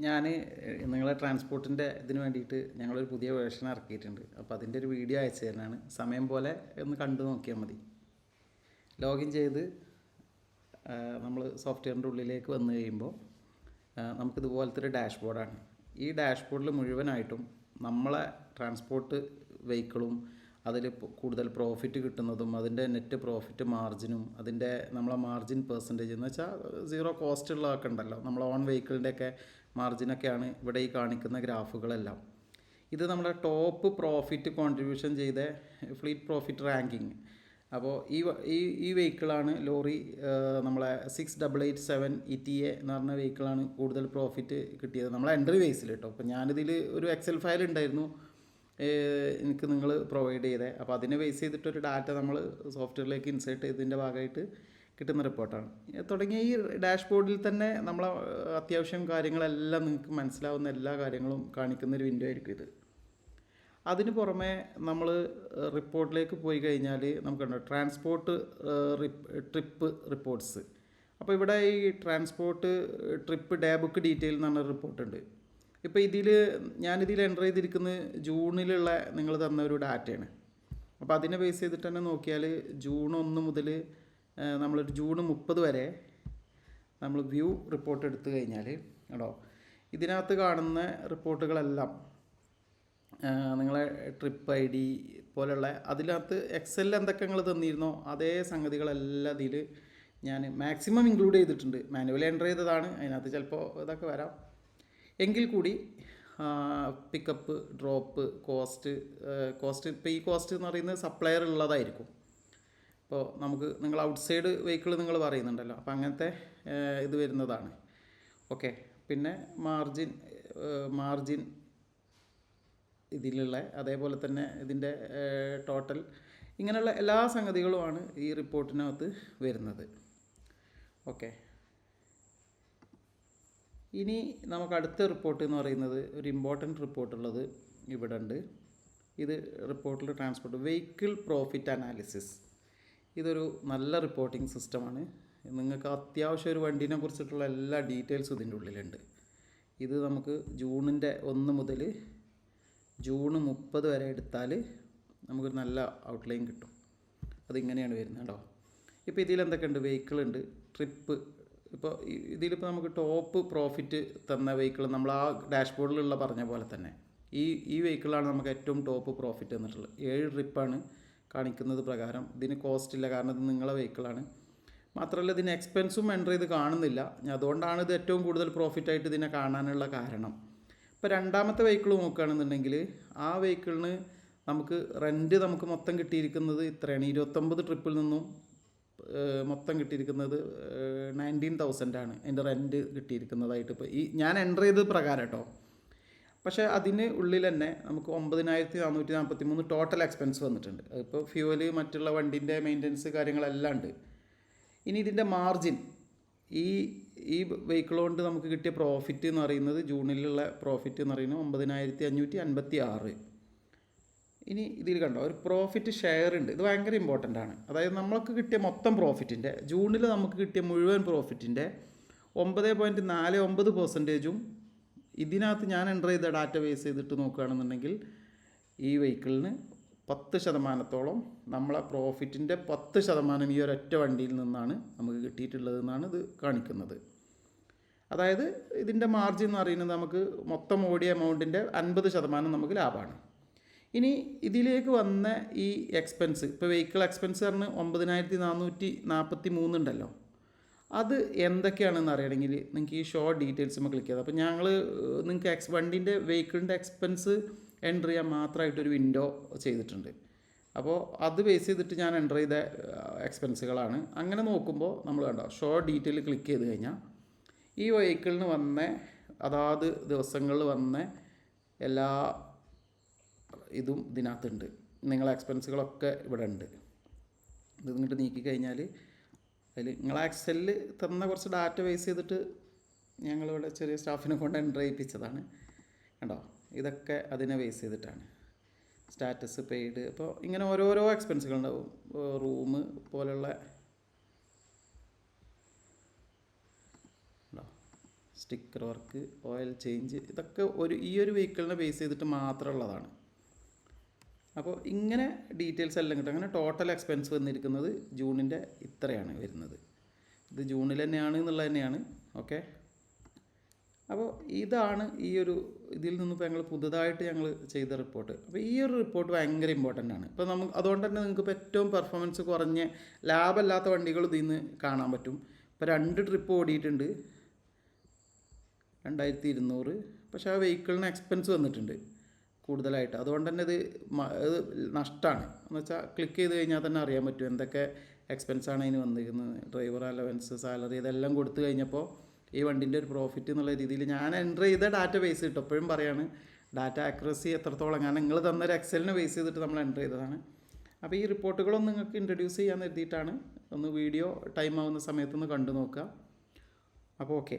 ഞാൻ നിങ്ങളെ ട്രാൻസ്പോർട്ടിൻ്റെ ഇതിന് വേണ്ടിയിട്ട് ഞങ്ങളൊരു പുതിയ വേർഷൻ ഇറക്കിയിട്ടുണ്ട്. അപ്പോൾ അതിൻ്റെ ഒരു വീഡിയോ അയച്ചു തരാനാണ്. സമയം പോലെ ഒന്ന് കണ്ടു നോക്കിയാൽ മതി. ലോഗിൻ ചെയ്ത് നമ്മൾ സോഫ്റ്റ്വെയറിൻ്റെ ഉള്ളിലേക്ക് വന്നു കഴിയുമ്പോൾ നമുക്കിതുപോലത്തെ ഒരു ഡാഷ്ബോർഡാണ്. ഈ ഡാഷ്ബോർഡിൽ മുഴുവനായിട്ടും നമ്മളെ ട്രാൻസ്പോർട്ട് വെഹിക്കിളും അതിൽ കൂടുതൽ പ്രോഫിറ്റ് കിട്ടുന്നതും അതിൻ്റെ നെറ്റ് പ്രോഫിറ്റ് മാർജിനും അതിൻ്റെ നമ്മളെ മാർജിൻ പെർസെൻറ്റേജ് എന്ന് വെച്ചാൽ സീറോ കോസ്റ്റ് ഉള്ളതൊക്കെ ഉണ്ടല്ലോ, നമ്മളെ ഓൺ വെഹിക്കിളിൻ്റെയൊക്കെ മാർജിനൊക്കെയാണ് ഇവിടെ ഈ കാണിക്കുന്ന ഗ്രാഫുകളെല്ലാം. ഇത് നമ്മുടെ ടോപ്പ് പ്രോഫിറ്റ് കോൺട്രിബ്യൂഷൻ ചെയ്ത ഫ്ലീറ്റ് പ്രോഫിറ്റ് റാങ്കിങ്. അപ്പോൾ ഈ വെഹിക്കിളാണ് ലോറി, നമ്മളെ 6887 ETA എന്ന് പറഞ്ഞ വെഹിക്കിളാണ് കൂടുതൽ പ്രോഫിറ്റ് കിട്ടിയത് നമ്മളെ എൻട്രി ബേസിൽ കേട്ടോ. അപ്പോൾ ഞാനിതിൽ ഒരു എക്സൽ ഫയൽ ഉണ്ടായിരുന്നു എനിക്ക് നിങ്ങൾ പ്രൊവൈഡ് ചെയ്തത്. അപ്പോൾ അതിനെ ബേസ് ചെയ്തിട്ടൊരു ഡാറ്റ നമ്മൾ സോഫ്റ്റ്വെയറിലേക്ക് ഇൻസേർട്ട് ചെയ്തതിൻ്റെ ഭാഗമായിട്ട് കിട്ടുന്ന റിപ്പോർട്ടാണ്. തുടങ്ങിയ ഈ ഡാഷ്ബോർഡിൽ തന്നെ നമ്മൾ അത്യാവശ്യം കാര്യങ്ങളെല്ലാം നിങ്ങൾക്ക് മനസ്സിലാവുന്ന എല്ലാ കാര്യങ്ങളും കാണിക്കുന്നൊരു വിൻഡോ ആയിരിക്കും ഇത്. അതിന് പുറമെ നമ്മൾ റിപ്പോർട്ടിലേക്ക് പോയി കഴിഞ്ഞാൽ നമുക്കുണ്ട് ട്രാൻസ്പോർട്ട് ട്രിപ്പ് റിപ്പോർട്ട്സ്. അപ്പോൾ ഇവിടെ ഈ transport trip day book detail എന്ന് പറഞ്ഞ റിപ്പോർട്ടുണ്ട്. ഇപ്പോൾ ഞാനിതിൽ എൻ്റർ ചെയ്തിരിക്കുന്നത് ജൂണിലുള്ള നിങ്ങൾ തന്ന ഒരു ഡാറ്റയാണ്. അപ്പോൾ അതിനെ ബേസ് ചെയ്തിട്ട് തന്നെ നോക്കിയാൽ ജൂൺ 1 മുതൽ നമ്മളൊരു ജൂൺ 30 വരെ നമ്മൾ വ്യൂ റിപ്പോർട്ട് എടുത്തു കഴിഞ്ഞാൽ കേട്ടോ, ഇതിനകത്ത് കാണുന്ന റിപ്പോർട്ടുകളെല്ലാം നിങ്ങളെ ട്രിപ്പ് ID പോലെയുള്ള അതിനകത്ത് എക്സലിൽ എന്തൊക്കെ നിങ്ങൾ തന്നിരുന്നോ അതേ സംഗതികളെല്ലാം ഇതിൽ ഞാൻ മാക്സിമം ഇൻക്ലൂഡ് ചെയ്തിട്ടുണ്ട്. മാനുവലി എൻ്റർ ചെയ്തതാണ്, അതിനകത്ത് ചിലപ്പോൾ ഇതൊക്കെ വരാം. എങ്കിൽ കൂടി പിക്കപ്പ്, ഡ്രോപ്പ്, കോസ്റ്റ് ഇപ്പോൾ ഈ കോസ്റ്റ് എന്ന് പറയുന്നത് സപ്ലയർ ഉള്ളതായിരിക്കും. ഇപ്പോൾ നിങ്ങൾ ഔട്ട്സൈഡ് വെഹിക്കിൾ നിങ്ങൾ പറയുന്നുണ്ടല്ലോ, അപ്പോൾ അങ്ങനത്തെ ഇത് വരുന്നതാണ്. ഓക്കെ, പിന്നെ മാർജിൻ ഇതിലുള്ള അതേപോലെ തന്നെ ഇതിൻ്റെ ടോട്ടൽ, ഇങ്ങനെയുള്ള എല്ലാ സംഗതികളുമാണ് ഈ റിപ്പോർട്ടിനകത്ത് വരുന്നത്. ഓക്കെ, ഇനി നമുക്ക് അടുത്ത റിപ്പോർട്ട് എന്ന് പറയുന്നത് ഒരു ഇമ്പോർട്ടൻറ്റ് റിപ്പോർട്ടുള്ളത് ഇവിടെ ഉണ്ട്. ഇത് റിപ്പോർട്ടിൽ ട്രാൻസ്പോർട്ട് വെഹിക്കിൾ പ്രോഫിറ്റ് അനാലിസിസ്. ഇതൊരു നല്ല റിപ്പോർട്ടിംഗ് സിസ്റ്റമാണ്. നിങ്ങൾക്ക് അത്യാവശ്യം ഒരു വണ്ടീനെ കുറിച്ചിട്ടുള്ള എല്ലാ ഡീറ്റെയിൽസും ഇതിൻ്റെ ഉള്ളിലുണ്ട്. ഇത് നമുക്ക് ജൂണിൻ്റെ 1 മുതൽ ജൂൺ 30 വരെ എടുത്താൽ നമുക്കൊരു നല്ല ഔട്ട്ലൈൻ കിട്ടും. അതിങ്ങനെയാണ് വരുന്നത് കേട്ടോ. ഇപ്പോൾ ഇതിലെന്തൊക്കെയുണ്ട്, വെഹിക്കിളുണ്ട്, ട്രിപ്പ്. ഇപ്പോൾ ഇതിലിപ്പോൾ നമുക്ക് ടോപ്പ് പ്രോഫിറ്റ് തന്ന വെഹിക്കിൾ നമ്മൾ ആ ഡാഷ്ബോർഡിലുള്ള പറഞ്ഞ പോലെ തന്നെ ഈ വെഹിക്കിളാണ് നമുക്ക് ഏറ്റവും ടോപ്പ് പ്രോഫിറ്റ് തന്നിട്ടുള്ളത്. 7 ട്രിപ്പാണ് കാണിക്കുന്നത് പ്രകാരം. ഇതിന് കോസ്റ്റ് ഇല്ല, കാരണം ഇത് നിങ്ങളെ വെഹിക്കിളാണ്. മാത്രമല്ല ഇതിന് എക്സ്പെൻസും എൻ്റർ ചെയ്ത് കാണുന്നില്ല. അതുകൊണ്ടാണ് ഇത് ഏറ്റവും കൂടുതൽ പ്രോഫിറ്റായിട്ട് ഇതിനെ കാണാനുള്ള കാരണം. ഇപ്പോൾ രണ്ടാമത്തെ വെഹിക്കിൾ നോക്കുകയാണെന്നുണ്ടെങ്കിൽ ആ വെഹിക്കിളിന് നമുക്ക് മൊത്തം കിട്ടിയിരിക്കുന്നത് ഇത്രയാണ്. 29 ട്രിപ്പിൽ നിന്നും മൊത്തം കിട്ടിയിരിക്കുന്നത് 19,000 ആണ് അതിൻ്റെ റെൻറ്റ് കിട്ടിയിരിക്കുന്നതായിട്ട്. ഇപ്പോൾ ഞാൻ എൻ്റർ ചെയ്തത് പ്രകാരം കേട്ടോ. പക്ഷേ അതിന് ഉള്ളിൽ തന്നെ നമുക്ക് 9,443 ടോട്ടൽ എക്സ്പെൻസ് വന്നിട്ടുണ്ട്. ഇപ്പോൾ ഫ്യൂവല്, മറ്റുള്ള വണ്ടീൻ്റെ മെയിൻ്റനൻസ് കാര്യങ്ങളെല്ലാം ഉണ്ട്. ഇനി ഇതിൻ്റെ മാർജിൻ, ഈ വെഹിക്കിൾ കൊണ്ട് നമുക്ക് കിട്ടിയ പ്രോഫിറ്റ് എന്ന് പറയുന്നത് ജൂണിലുള്ള പ്രോഫിറ്റ് എന്ന് പറയുന്നത് 9,556. ഇനി ഇതിൽ കണ്ടോ ഒരു പ്രോഫിറ്റ് ഷെയർ ഉണ്ട്. ഇത് ഭയങ്കര ഇമ്പോർട്ടൻ്റ് ആണ്. അതായത് നമ്മൾക്ക് കിട്ടിയ മൊത്തം പ്രോഫിറ്റിൻ്റെ ജൂണിൽ നമുക്ക് കിട്ടിയ മുഴുവൻ പ്രോഫിറ്റിൻ്റെ 9.49% ഇതിനകത്ത് ഞാൻ എൻ്റർ ചെയ്ത ഡാറ്റ ബേസ് ചെയ്തിട്ട് നോക്കുകയാണെന്നുണ്ടെങ്കിൽ ഈ വെഹിക്കിളിന് 10% നമ്മളെ പ്രോഫിറ്റിൻ്റെ 10% ഈ ഒരൊറ്റ വണ്ടിയിൽ നിന്നാണ് നമുക്ക് കിട്ടിയിട്ടുള്ളതെന്നാണ് ഇത് കാണിക്കുന്നത്. അതായത് ഇതിൻ്റെ മാർജിൻ എന്ന് പറയുന്നത് നമുക്ക് മൊത്തം ഓടിയ എമൗണ്ടിൻ്റെ 50% നമുക്ക് ലാഭമാണ്. ഇനി ഇതിലേക്ക് വന്ന ഈ എക്സ്പെൻസ്, ഇപ്പോൾ വെഹിക്കിൾ എക്സ്പെൻസ് പറഞ്ഞ് 9,443 ഉണ്ടല്ലോ, അത് എന്തൊക്കെയാണെന്ന് അറിയണമെങ്കിൽ നിങ്ങൾക്ക് ഈ ഷോ ഡീറ്റെയിൽസ് നമ്മൾ ക്ലിക്ക് ചെയ്താൽ അപ്പോൾ നിങ്ങൾക്ക് വണ്ടീൻ്റെ വെഹിക്കിളിൻ്റെ എക്സ്പെൻസ് എൻ്റർ ചെയ്യാൻ മാത്രമായിട്ടൊരു വിൻഡോ ചെയ്തിട്ടുണ്ട്. അപ്പോൾ അത് ബേസ് ചെയ്തിട്ട് ഞാൻ എൻ്റർ ചെയ്ത എക്സ്പെൻസുകളാണ്. അങ്ങനെ നോക്കുമ്പോൾ നമ്മൾ കണ്ടോ ഷോ ഡീറ്റെയിൽ ക്ലിക്ക് ചെയ്ത് കഴിഞ്ഞാൽ ഈ വെഹിക്കിളിന് വന്ന അതാത് ദിവസങ്ങളിൽ വന്ന എല്ലാ ഇതും ഇതിനകത്തുണ്ട്. നിങ്ങളെ എക്സ്പെൻസുകളൊക്കെ ഇവിടെ ഉണ്ട്. ഇത് ഇങ്ങോട്ട് നീക്കിക്കഴിഞ്ഞാൽ അതിൽ നിങ്ങളെ എക്സലിൽ തന്ന കുറച്ച് ഡാറ്റ ബേസ് ചെയ്തിട്ട് ഞങ്ങളിവിടെ ചെറിയ സ്റ്റാഫിനെ കൊണ്ട് എൻ്റർ ചെയ്യിപ്പിച്ചതാണ്. കണ്ടോ, ഇതൊക്കെ അതിനെ ബേസ് ചെയ്തിട്ടാണ്. സ്റ്റാറ്റസ്, പെയ്ഡ്, അപ്പോൾ ഇങ്ങനെ ഓരോരോ എക്സ്പെൻസുകളുണ്ടാവും. റൂം പോലുള്ള സ്റ്റിക്കർ വർക്ക്, ഓയിൽ ചേഞ്ച്, ഇതൊക്കെ ഈ ഒരു വെഹിക്കിളിനെ ബേസ് ചെയ്തിട്ട് മാത്രമുള്ളതാണ്. അപ്പോൾ ഇങ്ങനെ ഡീറ്റെയിൽസ് എല്ലാം കിട്ടും. അങ്ങനെ ടോട്ടൽ എക്സ്പെൻസ് വന്നിരിക്കുന്നത് ജൂണിൻ്റെ ഇത്രയാണ് വരുന്നത്. ഇത് ജൂണിൽ തന്നെയാണ് എന്നുള്ളത് തന്നെയാണ്. ഓക്കെ, അപ്പോൾ ഇതാണ് ഈ ഒരു ഇതിൽ നിന്നിപ്പോൾ ഞങ്ങൾ പുതുതായിട്ട് ഞങ്ങൾ ചെയ്ത റിപ്പോർട്ട്. അപ്പോൾ ഈ ഒരു റിപ്പോർട്ട് ഭയങ്കര ഇമ്പോർട്ടൻ്റ് ആണ്. ഇപ്പോൾ നമുക്ക് അതുകൊണ്ട് തന്നെ നിങ്ങൾക്ക് ഇപ്പോൾ ഏറ്റവും പെർഫോമൻസ് കുറഞ്ഞ ലാഭമല്ലാത്ത വണ്ടികൾ ഇതിൽ നിന്ന് കാണാൻ പറ്റും. ഇപ്പോൾ 2 ട്രിപ്പ് ഓടിയിട്ടുണ്ട്, 2200. പക്ഷേ ആ വെഹിക്കിളിന് എക്സ്പെൻസ് വന്നിട്ടുണ്ട് കൂടുതലായിട്ട്. അതുകൊണ്ട് തന്നെ ഇത് നഷ്ടമാണ്. എന്ന് വെച്ചാൽ ക്ലിക്ക് ചെയ്ത് കഴിഞ്ഞാൽ തന്നെ അറിയാൻ പറ്റും എന്തൊക്കെ എക്സ്പെൻസാണ് അതിന് വന്നിരിക്കുന്നത്. ഡ്രൈവർ അലവൻസ്, സാലറി, ഇതെല്ലാം കൊടുത്തു കഴിഞ്ഞപ്പോൾ ഈ വണ്ടിൻ്റെ ഒരു പ്രോഫിറ്റ് എന്നുള്ള രീതിയിൽ ഞാൻ എൻ്റർ ചെയ്ത ഡാറ്റ ബേസ് ചെയ്തിട്ട്, എപ്പോഴും പറയാണ് ഡാറ്റ ആക്യുറസി എത്രത്തോളം, കാരണം നിങ്ങൾ തന്നൊരു എക്സലിനെ ബേസ് ചെയ്തിട്ട് നമ്മൾ എൻ്റർ ചെയ്തതാണ്. അപ്പോൾ ഈ റിപ്പോർട്ടുകളൊന്നും നിങ്ങൾക്ക് ഇൻട്രൊഡ്യൂസ് ചെയ്യാൻ എഴുതിയിട്ടാണ്. ഒന്ന് വീഡിയോ ടൈം ആവുന്ന സമയത്തൊന്ന് കണ്ടു നോക്കുക. അപ്പോൾ ഓക്കെ.